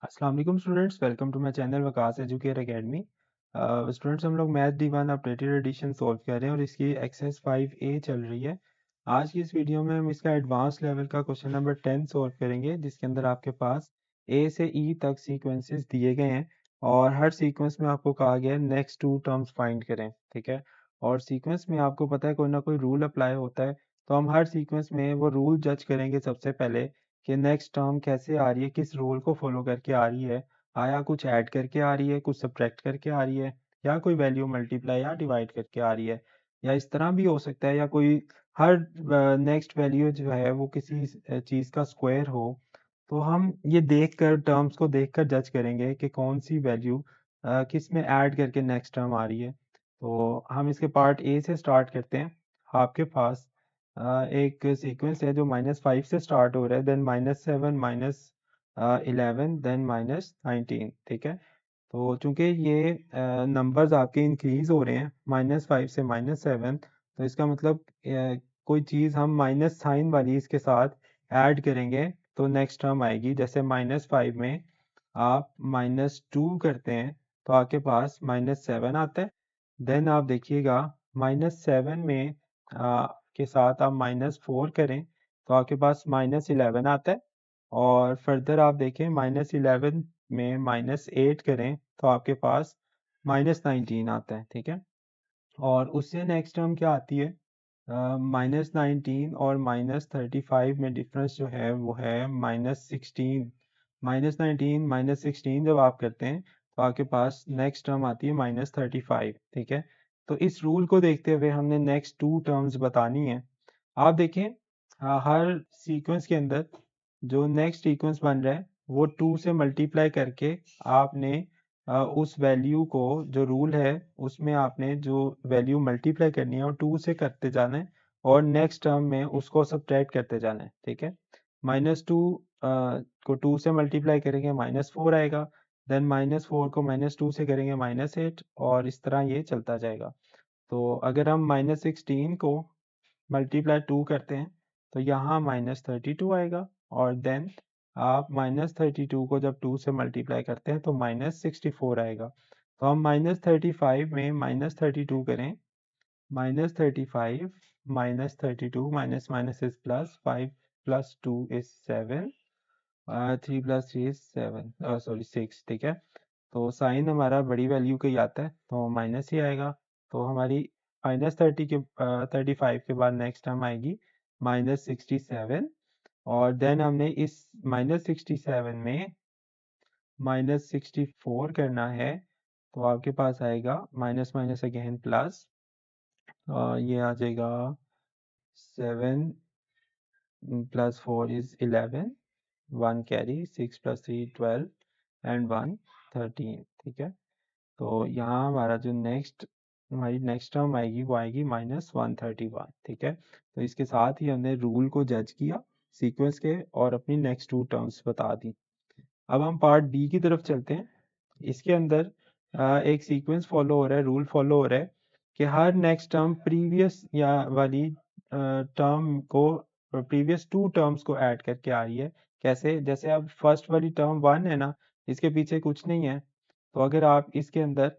अस्सलाम वालेकुम students, welcome to my channel Waqas educator academy. Students, हम लोग math D1 updated edition solve कर रहे हैं और इसकी एक्सरसाइज 5A चल रही है। आज की इस वीडियो में हम इसका एडवांस लेवल का क्वेश्चन नंबर 10 सॉल्व करेंगे, जिसके अंदर आपके पास A से E तक सीक्वेंसेस दिए गए हैं और हर सीक्वेंस में आपको कहा गया है नेक्स्ट टू टर्म्स फाइंड करें। ठीक है, और सीक्वेंस में आपको पता है कोई ना कोई रूल अप्लाई होता है, तो हम हर सीक्वेंस में वो रूल जज करेंगे सबसे पहले कि नेक्स्ट टर्म कैसे आ रही है, किस रूल को फॉलो करके आ रही है। आया कुछ ऐड करके आ रही है, कुछ सब्ट्रैक्ट करके आ रही है, या कोई वैल्यू मल्टीप्लाई या डिवाइड करके आ रही है, या इस तरह भी हो सकता है, या कोई हर नेक्स्ट वैल्यू जो है वो किसी चीज़ का स्क्वायर हो। तो हम ये देखकर टर्म्स को देखकर जज करेंगे कि कौन सी वैल्यू किस में ऐड करके नेक्स्ट टर्म आ रही है। तो हम इसके पार्ट ए से स्टार्ट करते हैं। आपके पास एक सीक्वेंस है जो -5 से स्टार्ट हो रहा है, देन -7, -11, देन -19। ठीक है, तो चूंकि ये नंबर्स आपके इंक्रीज हो रहे हैं -5 से -7, तो इसका मतलब कोई चीज़ हम माइनस साइन वाली इसके साथ ऐड करेंगे तो नेक्स्ट टर्म आएगी। जैसे -5 में आप -2 करते हैं तो आपके पास -7 आता है। देन आप देखिएगा -7 में के साथ आप -4 करें तो आपके पास -11 आता है। और फर्दर आप देखें -11 में -8 करें तो आपके पास -19 आता है। ठीक है, और उससे नेक्स्ट टर्म क्या आती है? -19 और -35 में डिफरेंस जो है वो है -16। -19 -16 जब आप करते हैं तो आपके पास नेक्स्ट टर्म आती है -35। ठीक है, तो इस रूल को देखते हुए हमने नेक्स्ट टू टर्म्स बतानी है। आप देखें, हर सीक्वेंस के अंदर जो नेक्स्ट सीक्वेंस बन रहा है वो 2 से मल्टीप्लाई करके आपने उस वैल्यू को, जो रूल है उसमें आपने जो वैल्यू मल्टीप्लाई करनी है और 2 से करते जाना है, और नेक्स्ट टर्म में उसको सब्ट्रैक्ट करते जाना है। ठीक है, -2 को 2 से मल्टीप्लाई करेंगे -4 आएगा, देन -4 को -2 से करेंगे -8, और इस तरह ये चलता जाएगा। तो अगर हम -16 को मल्टीप्लाई 2 करते हैं तो यहाँ -32 आएगा, और देन आप -32 को जब 2 से मल्टीप्लाई करते हैं तो -64 आएगा। तो हम -35 में -32 करें, -35 -32 minus minus is plus, 5 plus 2 is 7, 3 plus 3 is 7, sorry 6। ठीक है, तो साइन हमारा बड़ी वैल्यू का ही आता है तो माइनस ही आएगा। तो हमारी -35 के बाद नेक्स्ट टर्म आएगी -67, और देन हमने इस -67 में -64 करना है, तो आपके पास आएगा माइनस माइनस अगेन प्लस, ये आ जाएगा 7 plus 4 is 11, 1 carry, 6 plus 3 12, and 1 13। ठीक है, तो यहाँ हमारा जो हमारी नेक्स्ट टर्म आएगी वो आएगी -131। ठीक है, तो इसके साथ ही हमने रूल को जज किया सीक्वेंस के और अपनी नेक्स्ट टू टर्म्स बता दी। अब हम पार्ट बी की तरफ चलते हैं। इसके अंदर एक सीक्वेंस फॉलो हो रहा है, रूल फॉलो हो रहा है कि हर नेक्स्ट टर्म प्रीवियस या वाली टर्म को, प्रीवियस टू टर्म्स को ऐड करके आ रही है। कैसे? जैसे अब फर्स्ट वाली टर्म 1 है ना, इसके पीछे कुछ नहीं है, तो अगर आप इसके अंदर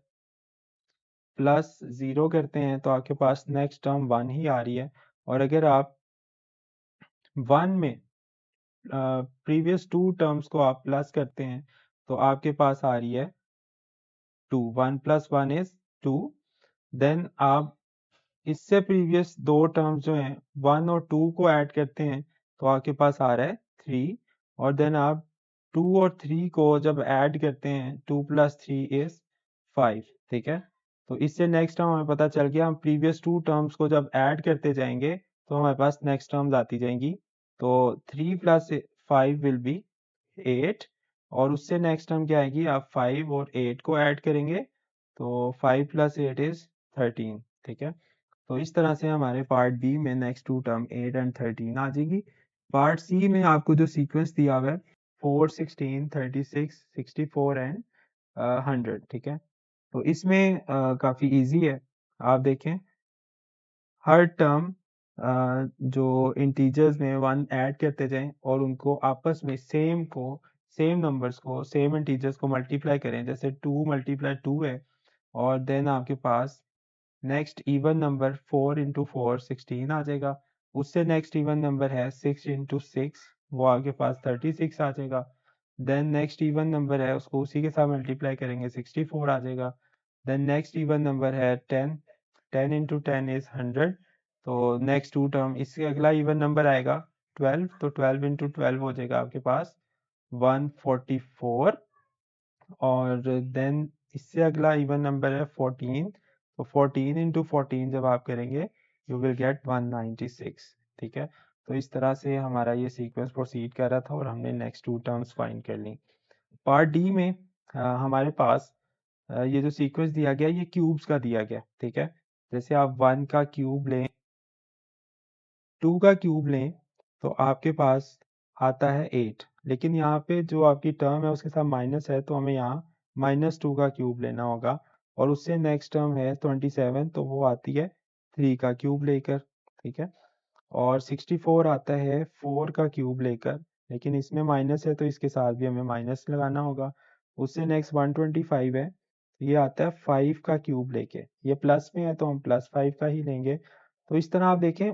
+0 करते हैं तो आपके पास नेक्स्ट टर्म 1 ही आ रही है। और अगर आप 1 में प्रीवियस टू टर्म्स को आप प्लस करते हैं तो आपके पास आ रही है 2, 1 + 1 इज 2। देन आप इससे प्रीवियस दो टर्म्स जो हैं 1 और 2 को ऐड करते हैं तो आपके पास आ रहा है 3। और देन आप 2 और 3 को जब ऐड करते हैं 2 + 3 इज 5। ठीक है, तो इससे नेक्स्ट टर्म हमें पता चल गया, हम प्रीवियस टू टर्म्स को जब ऐड करते जाएंगे तो हमारे पास नेक्स्ट टर्म्स आती जाएंगी। तो 3 + 5 विल बी 8, और उससे नेक्स्ट टर्म क्या आएगी? आप 5 और 8 को ऐड करेंगे तो 5 + 8 इज 13। ठीक है, तो इस तरह से हमारे पार्ट बी में नेक्स्ट टू टर्म 8 एंड 13 आ जाएगी। पार्ट सी में आपको जो सीक्वेंस दिया हुआ है 4, 16, 36, 64 एंड 100। ठीक है, तो इसमें काफ़ी इजी है। आप देखें, हर टर्म जो इंटीजर्स में 1 ऐड करते जाएं और उनको आपस में सेम को सेम नंबर्स को, सेम इंटीजर्स को मल्टीप्लाई करें, जैसे 2 मल्टीप्लाई 2 है, और देन आपके पास नेक्स्ट इवन नंबर 4 इंटू 4 16 आ जाएगा। उससे नेक्स्ट इवन नंबर है 6 इंटू 6, वो आपके पास 36 आ जाएगा। देन नेक्स्ट इवन नंबर है, उसको उसी के साथ मल्टीप्लाई करेंगे, 64 आ जाएगा। देन नेक्स्ट इवन नंबर है 10, 10 इंटू 10 इज 100। तो नेक्स्ट टू टर्म, इससे अगला इवन नंबर आएगा 12, तो 12 इंटू 12 हो जाएगा आपके पास 144। और देन इससे अगला इवन नंबर है 14, तो 14 इंटू 14 जब आप करेंगे यू विल गेट 196। ठीक है, तो इस तरह से हमारा ये सीक्वेंस प्रोसीड कर रहा था और हमने नेक्स्ट टू टर्म्स फाइंड कर ली। पार्ट डी में हमारे पास ये जो सीक्वेंस दिया गया ये क्यूब्स का दिया गया। ठीक है, जैसे आप 1 का क्यूब लें, 2 का क्यूब लें, तो आपके पास आता है 8, लेकिन यहाँ पे जो आपकी टर्म है उसके साथ माइनस है, तो हमें यहाँ -2 का क्यूब लेना होगा। और उससे नेक्स्ट टर्म है 27, तो वो आती है 3 का क्यूब लेकर। ठीक है, और 64 आता है 4 का क्यूब लेकर, लेकिन इसमें माइनस है तो इसके साथ भी हमें माइनस लगाना होगा। उससे नेक्स्ट 125 है, ये आता है 5 का क्यूब लेके, ये प्लस में है तो हम +5 का ही लेंगे। तो इस तरह आप देखें,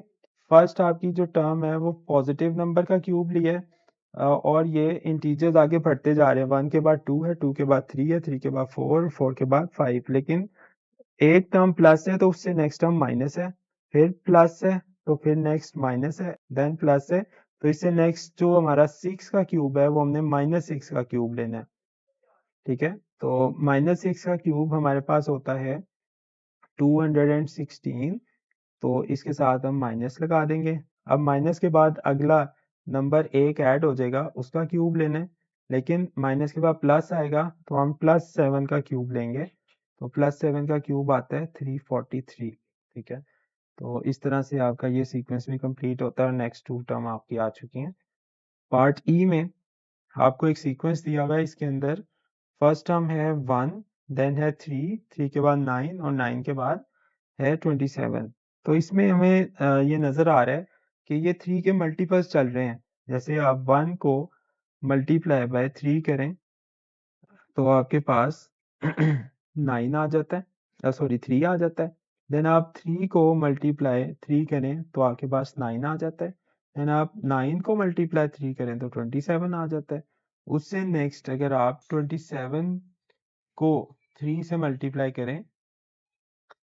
फर्स्ट आपकी जो टर्म है वो पॉजिटिव नंबर का क्यूब लिया है, और ये इंटीजर्स आगे बढ़ते जा रहे हैं। 1 के बाद 2 है, 2 के बाद 3 है, 3 के बाद 4, 4 के बाद 5, लेकिन एक टर्म प्लस है तो उससे नेक्स्ट टर्म माइनस है, फिर प्लस है तो फिर नेक्स्ट माइनस है, देन प्लस है, तो इससे नेक्स्ट जो हमारा 6 का क्यूब है वो हमने -6 का क्यूब लेना है। ठीक है, तो -6 का क्यूब हमारे पास होता है 216, तो इसके साथ हम माइनस लगा देंगे। अब माइनस के बाद अगला नंबर एक ऐड हो जाएगा, उसका क्यूब लेना है, लेकिन माइनस के बाद प्लस आएगा तो हम +7 का क्यूब लेंगे, तो +7 का क्यूब आता है 343। ठीक है, तो इस तरह से आपका ये सीक्वेंस भी कंप्लीट होता है और नेक्स्ट टू टर्म आपकी आ चुकी हैं। पार्ट ई में आपको एक सीक्वेंस दिया हुआ है, इसके अंदर फर्स्ट टर्म है 1, देन है 3, 3 के बाद 9 और 9 के बाद है 27। तो इसमें हमें ये नज़र आ रहा है कि ये 3 के मल्टीपल्स चल रहे हैं। जैसे आप 1 को मल्टीप्लाई बाय 3 करें तो आपके पास 9 आ जाता है, सॉरी 3 आ जाता है। देन आप 3 को मल्टीप्लाई 3 करें तो आपके पास 9 आ जाता है। देन आप 9 को मल्टीप्लाई 3 करें तो 27 आ जाता है। उससे नेक्स्ट अगर आप 27 को 3 से मल्टीप्लाई करें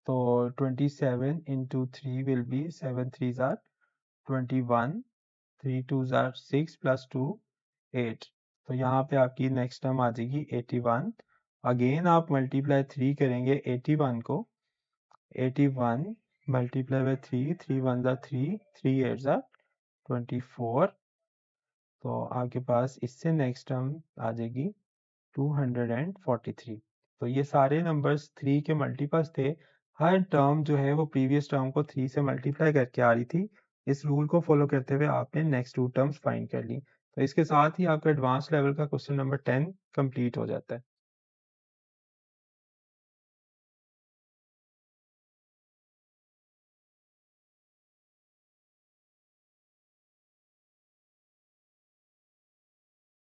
तो 27 into 3 will be 7 3s are 21, 3 2s are 6 plus 2 8। तो यहाँ पे आपकी नेक्स्ट टर्म आ जाएगी 81। अगेन आप मल्टीप्लाई 3 करेंगे 81 को, 81 multiply by 3, 3 1s are 3, 3 8s are 24। तो आपके पास इससे नेक्स्ट टर्म आ जाएगी 243। तो ये सारे नंबर्स 3 के मल्टीपल्स थे। हर टर्म जो है वो प्रीवियस टर्म को 3 से मल्टीप्लाई करके आ रही थी। इस रूल को फॉलो करते हुए आपने नेक्स्ट टू टर्म्स फाइंड कर ली। तो इसके साथ ही आपका एडवांस लेवल का क्वेश्चन नंबर 10 कंप्लीट हो जाता है।